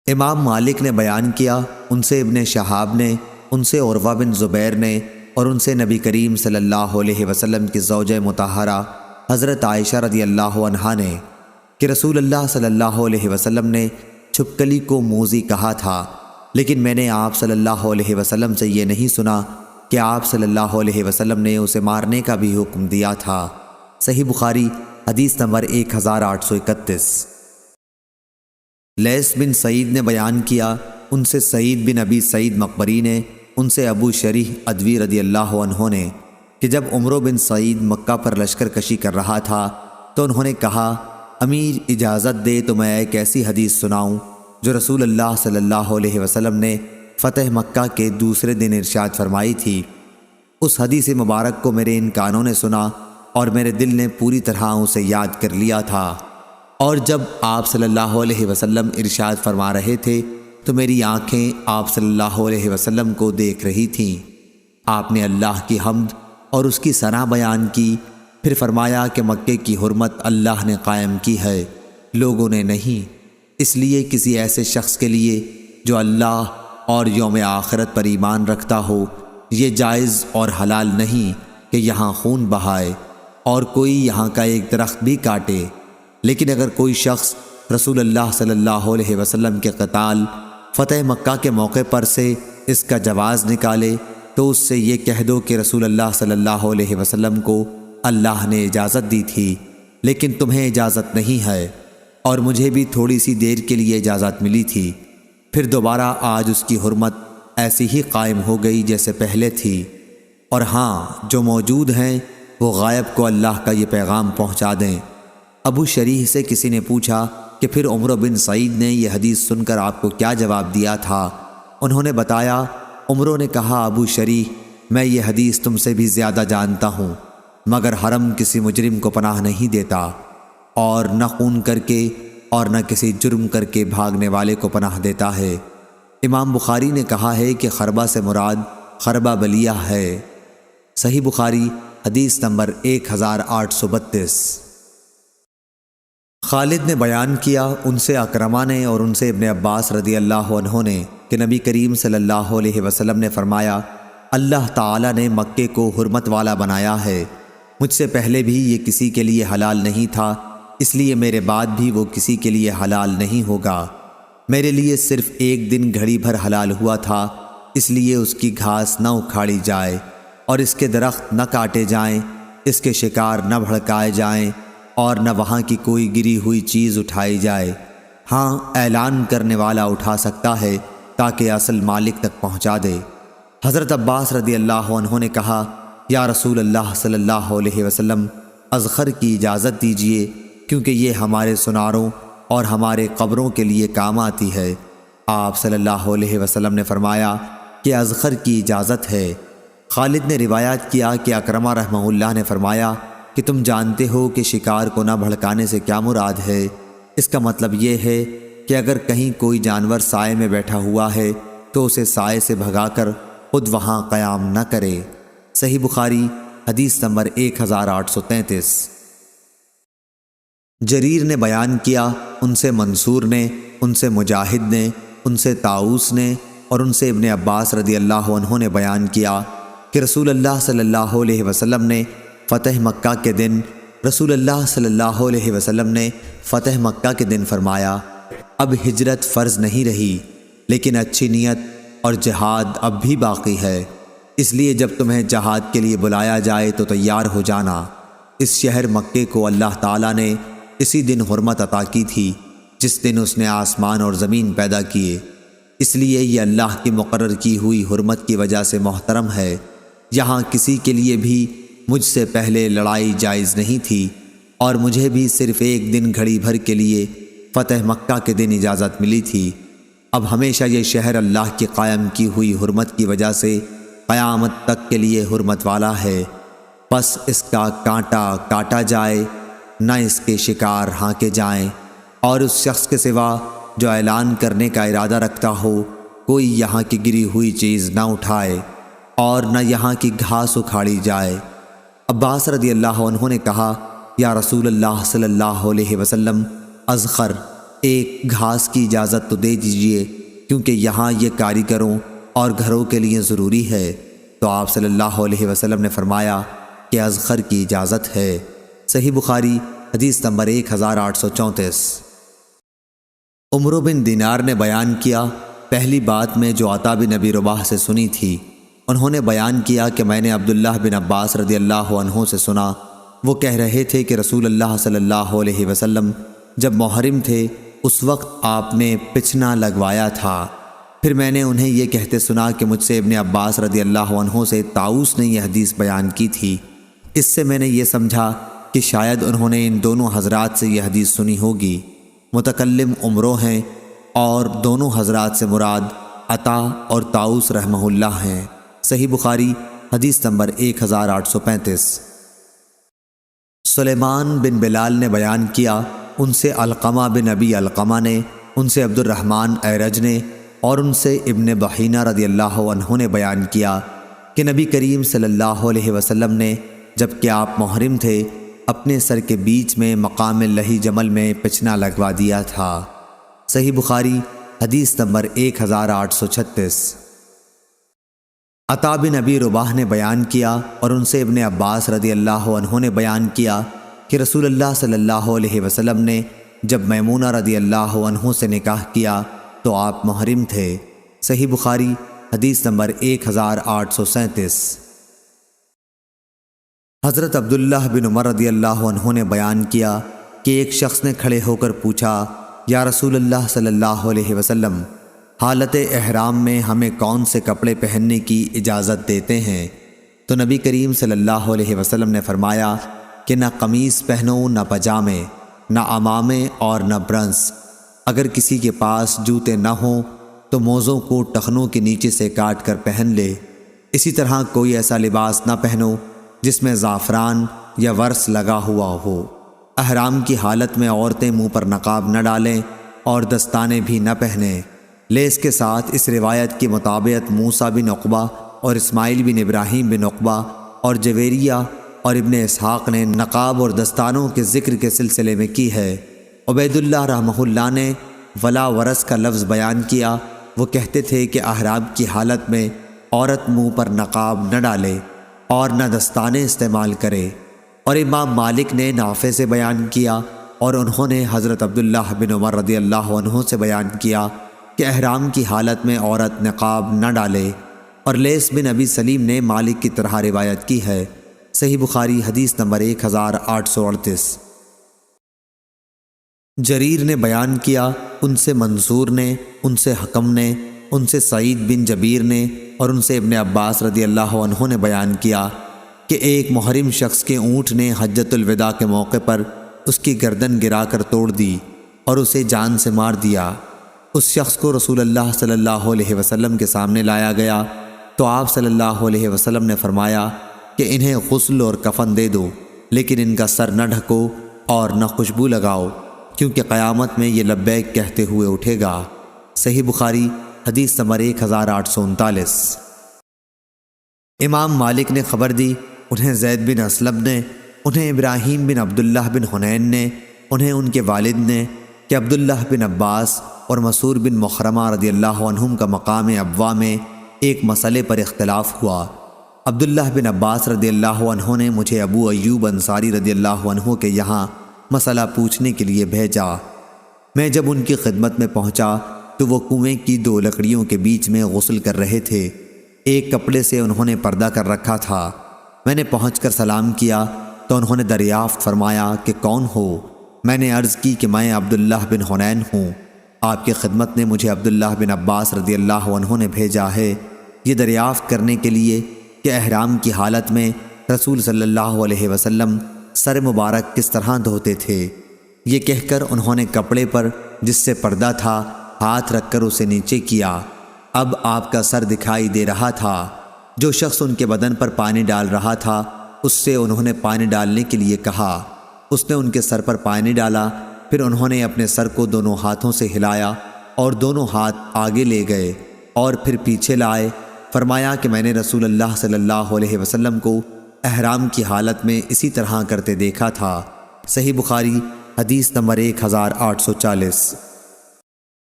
امام مالک نے بیان کیا، ان سے ابن شہاب نے، ان سے عروہ بن زبیر نے، اور ان سے نبی کریم صلی اللہ علیہ وسلم کی زوجہ مطہرہ حضرت عائشہ رضی اللہ عنہا نے کہ رسول اللہ صلی اللہ علیہ وسلم نے چھپکلی کو موذی کہا تھا، لیکن میں نے آپ صلی اللہ علیہ وسلم سے یہ نہیں سنا کہ آپ صلی اللہ علیہ وسلم نے اسے مارنے کا بھی حکم دیا تھا۔ صحیح بخاری حدیث نمبر 1831۔ لیث بن سعید نے بیان کیا، ان سے سعید بن ابی سعید مقبری نے، ان سے ابو شریح ادوی رضی اللہ عنہ نے کہ جب عمرو بن سعید مکہ پر لشکر کشی کر رہا تھا تو انہوں نے کہا، امیر اجازت دے تو میں ایک ایسی حدیث سناؤں جو رسول اللہ صلی اللہ علیہ وسلم نے فتح مکہ کے دوسرے دن ارشاد فرمائی تھی۔ اس حدیث مبارک کو میرے ان کانوں نے سنا اور میرے دل نے پوری طرح اسے یاد کر لیا تھا، اور جب آپ صلی اللہ علیہ وسلم ارشاد فرما رہے تھے تو میری آنکھیں آپ صلی اللہ علیہ وسلم کو دیکھ رہی تھیں۔ آپ نے اللہ کی حمد اور اس کی ثنا بیان کی، پھر فرمایا کہ مکے کی حرمت اللہ نے قائم کی ہے، لوگوں نے نہیں۔ اس لیے کسی ایسے شخص کے لیے جو اللہ اور یوم آخرت پر ایمان رکھتا ہو، یہ جائز اور حلال نہیں کہ یہاں خون بہائے اور کوئی یہاں کا ایک درخت بھی کاٹے۔ لیکن اگر کوئی شخص رسول اللہ صلی اللہ علیہ وسلم کے قتال فتح مکہ کے موقع پر سے اس کا جواز نکالے تو اس سے یہ کہہ دو کہ رسول اللہ صلی اللہ علیہ وسلم کو اللہ نے اجازت دی تھی، لیکن تمہیں اجازت نہیں ہے، اور مجھے بھی تھوڑی سی دیر کے لیے اجازت ملی تھی، پھر دوبارہ آج اس کی حرمت ایسی ہی قائم ہو گئی جیسے پہلے تھی۔ اور ہاں، جو موجود ہیں وہ غائب کو اللہ کا یہ پیغام پہنچا دیں۔ ابو شریح سے کسی نے پوچھا کہ پھر عمرو بن سعید نے یہ حدیث سن کر آپ کو کیا جواب دیا تھا؟ انہوں نے بتایا، عمرو نے کہا، ابو شریح، میں یہ حدیث تم سے بھی زیادہ جانتا ہوں، مگر حرم کسی مجرم کو پناہ نہیں دیتا، اور نہ خون کر کے اور نہ کسی جرم کر کے بھاگنے والے کو پناہ دیتا ہے۔ امام بخاری نے کہا ہے کہ خربہ سے مراد خربہ بلیہ ہے۔ صحیح بخاری حدیث نمبر 1832۔ خالد نے بیان کیا، ان سے اکرمہ نے اور ان سے ابن عباس رضی اللہ عنہ نے کہ نبی کریم صلی اللہ علیہ وسلم نے فرمایا، اللہ تعالی نے مکے کو حرمت والا بنایا ہے، مجھ سے پہلے بھی یہ کسی کے لیے حلال نہیں تھا، اس لیے میرے بعد بھی وہ کسی کے لیے حلال نہیں ہوگا۔ میرے لیے صرف ایک دن گھڑی بھر حلال ہوا تھا، اس لیے اس کی گھاس نہ اکھاڑی جائے اور اس کے درخت نہ کاٹے جائیں، اس کے شکار نہ بھڑکائے جائیں اور نہ وہاں کی کوئی گری ہوئی چیز اٹھائی جائے۔ ہاں، اعلان کرنے والا اٹھا سکتا ہے تاکہ اصل مالک تک پہنچا دے۔ حضرت عباس رضی اللہ عنہ نے کہا، یا رسول اللہ صلی اللہ علیہ وسلم، اذخر کی اجازت دیجیے، کیونکہ یہ ہمارے سناروں اور ہمارے قبروں کے لیے کام آتی ہے۔ آپ صلی اللہ علیہ وسلم نے فرمایا کہ اذخر کی اجازت ہے۔ خالد نے روایت کیا کہ اکرمہ رحمہ اللہ نے فرمایا کہ تم جانتے ہو کہ شکار کو نہ بھڑکانے سے کیا مراد ہے؟ اس کا مطلب یہ ہے کہ اگر کہیں کوئی جانور سائے میں بیٹھا ہوا ہے تو اسے سائے سے بھگا کر خود وہاں قیام نہ کرے۔ صحیح بخاری حدیث نمبر 1833۔ جریر نے بیان کیا، ان سے منصور نے، ان سے مجاہد نے، ان سے طاؤس نے اور ان سے ابن عباس رضی اللہ عنہ نے بیان کیا کہ رسول اللہ صلی اللہ علیہ وسلم نے فتح مکہ کے دن فتح مکہ کے دن فرمایا، اب ہجرت فرض نہیں رہی، لیکن اچھی نیت اور جہاد اب بھی باقی ہے، اس لیے جب تمہیں جہاد کے لیے بلایا جائے تو تیار ہو جانا۔ اس شہر مکے کو اللہ تعالیٰ نے اسی دن حرمت عطا کی تھی جس دن اس نے آسمان اور زمین پیدا کیے، اس لیے یہ اللہ کی مقرر کی ہوئی حرمت کی وجہ سے محترم ہے۔ یہاں کسی کے لیے بھی مجھ سے پہلے لڑائی جائز نہیں تھی، اور مجھے بھی صرف ایک دن گھڑی بھر کے لیے فتح مکہ کے دن اجازت ملی تھی۔ اب ہمیشہ یہ شہر اللہ کی قائم کی ہوئی حرمت کی وجہ سے قیامت تک کے لیے حرمت والا ہے، پس اس کا کانٹا کاٹا جائے، نہ اس کے شکار ہانکے جائیں، اور اس شخص کے سوا جو اعلان کرنے کا ارادہ رکھتا ہو کوئی یہاں کی گری ہوئی چیز نہ اٹھائے اور نہ یہاں کی گھاس اکھاڑی جائے۔ عباس رضی اللہ عنہ نے کہا، یا رسول اللہ صلی اللہ علیہ وسلم، اذخر ایک گھاس کی اجازت تو دے دیجیے، کیونکہ یہاں یہ کاریگروں اور گھروں کے لیے ضروری ہے۔ تو آپ صلی اللہ علیہ وسلم نے فرمایا کہ اذخر کی اجازت ہے۔ صحیح بخاری حدیث نمبر 1834۔ عمرو بن دینار نے بیان کیا، پہلی بات میں جو عطا بن ابی رباح سے سنی تھی، انہوں نے بیان کیا کہ میں نے عبداللہ بن عباس رضی اللہ عنہ سے سنا، وہ کہہ رہے تھے کہ رسول اللہ صلی اللہ علیہ وسلم جب محرم تھے اس وقت آپ نے پچھنا لگوایا تھا۔ پھر میں نے انہیں یہ کہتے سنا کہ مجھ سے ابن عباس رضی اللہ عنہ سے طاؤس نے یہ حدیث بیان کی تھی۔ اس سے میں نے یہ سمجھا کہ شاید انہوں نے ان دونوں حضرات سے یہ حدیث سنی ہوگی۔ متکلم عمرو ہیں اور دونوں حضرات سے مراد عطا اور طاؤس رحمہ اللہ ہیں۔ صحیح بخاری حدیث نمبر 1835۔ سلیمان بن بلال نے بیان کیا، ان سے علقمہ بن ابی علقمہ نے، ان سے عبد الرحمن ایرج نے اور ان سے ابن بحینہ رضی اللہ عنہ نے بیان کیا کہ نبی کریم صلی اللہ علیہ وسلم نے جب کہ آپ محرم تھے اپنے سر کے بیچ میں مقام لہی جمل میں پچھنا لگوا دیا تھا۔ صحیح بخاری حدیث نمبر 1836۔ عطا بن ابی رباح نے بیان کیا اور ان سے ابن عباس رضی اللہ عنہ نے بیان کیا کہ رسول اللہ صلی اللہ علیہ وسلم نے جب میمونہ رضی اللہ عنہ سے نکاح کیا تو آپ محرم تھے۔ صحیح بخاری حدیث نمبر 1837۔ حضرت عبداللہ بن عمر رضی اللہ عنہ نے بیان کیا کہ ایک شخص نے کھڑے ہو کر پوچھا، یا رسول اللہ صلی اللہ علیہ وسلم، حالت احرام میں ہمیں کون سے کپڑے پہننے کی اجازت دیتے ہیں؟ تو نبی کریم صلی اللہ علیہ وسلم نے فرمایا کہ نہ قمیص پہنو، نہ پجامے، نہ عمامے اور نہ برنس۔ اگر کسی کے پاس جوتے نہ ہوں تو موزوں کو ٹخنوں کے نیچے سے کاٹ کر پہن لے۔ اسی طرح کوئی ایسا لباس نہ پہنو جس میں زعفران یا ورس لگا ہوا ہو۔ احرام کی حالت میں عورتیں منہ پر نقاب نہ ڈالیں اور دستانے بھی نہ پہنیں۔ لیس کے ساتھ اس روایت کی مطابقت موسیٰ بن عقبہ اور اسماعیل بن ابراہیم بن عقبہ اور جویریہ اور ابن اسحاق نے نقاب اور دستانوں کے ذکر کے سلسلے میں کی ہے۔ عبید اللہ رحمہ اللہ نے ولا ورس کا لفظ بیان کیا، وہ کہتے تھے کہ احرام کی حالت میں عورت منہ پر نقاب نہ ڈالے اور نہ دستانے استعمال کرے۔ اور امام مالک نے نافع سے بیان کیا اور انہوں نے حضرت عبداللہ بن عمر رضی اللہ عنہ سے بیان کیا کہ احرام کی حالت میں عورت نقاب نہ ڈالے۔ اور لیس بن ابی سلیم نے مالک کی طرح روایت کی ہے۔ صحیح بخاری حدیث نمبر 1838۔ جریر نے بیان کیا، ان سے منصور نے، ان سے حکم نے، ان سے سعید بن جبیر نے اور ان سے ابن عباس رضی اللہ عنہ نے بیان کیا کہ ایک محرم شخص کے اونٹ نے حجۃ الوداع کے موقع پر اس کی گردن گرا کر توڑ دی اور اسے جان سے مار دیا۔ اس شخص کو رسول اللہ صلی اللہ علیہ وسلم کے سامنے لایا گیا تو آپ صلی اللہ علیہ وسلم نے فرمایا کہ انہیں غسل اور کفن دے دو، لیکن ان کا سر نہ ڈھکو اور نہ خوشبو لگاؤ، کیونکہ قیامت میں یہ لبیک کہتے ہوئے اٹھے گا۔ صحیح بخاری حدیث نمبر 1839۔ امام مالک نے خبر دی، انہیں زید بن اسلم نے، انہیں ابراہیم بن عبداللہ بن حنین نے، انہیں ان کے والد نے کہ عبداللہ بن عباس اور مسعور بن مخرمہ رضی اللہ عنہم کا مقام ابوا میں ایک مسئلے پر اختلاف ہوا۔ عبداللہ بن عباس رضی اللہ عنہ نے مجھے ابو ایوب انصاری رضی اللہ عنہ کے یہاں مسئلہ پوچھنے کے لیے بھیجا۔ میں جب ان کی خدمت میں پہنچا تو وہ کنویں کی 2 لکڑیوں کے بیچ میں غسل کر رہے تھے۔ ایک کپڑے سے انہوں نے پردہ کر رکھا تھا۔ میں نے پہنچ کر سلام کیا تو انہوں نے دریافت فرمایا کہ کون ہو؟ میں نے عرض کی کہ میں عبداللہ بن حنین ہوں، آپ کی خدمت نے مجھے عبداللہ بن عباس رضی اللہ عنہ نے بھیجا ہے یہ دریافت کرنے کے لیے کہ احرام کی حالت میں رسول صلی اللہ علیہ وسلم سر مبارک کس طرح دھوتے تھے۔ یہ کہہ کر انہوں نے کپڑے پر جس سے پردہ تھا ہاتھ رکھ کر اسے نیچے کیا۔ اب آپ کا سر دکھائی دے رہا تھا۔ جو شخص ان کے بدن پر پانی ڈال رہا تھا اس سے انہوں نے پانی ڈالنے کے لیے کہا۔ اس نے ان کے سر پر پانی ڈالا، پھر انہوں نے اپنے سر کو دونوں ہاتھوں سے ہلایا اور دونوں ہاتھ آگے لے گئے اور پھر پیچھے لائے۔ فرمایا کہ میں نے رسول اللہ صلی اللہ علیہ وسلم کو احرام کی حالت میں اسی طرح کرتے دیکھا تھا۔ صحیح بخاری حدیث نمبر 1840۔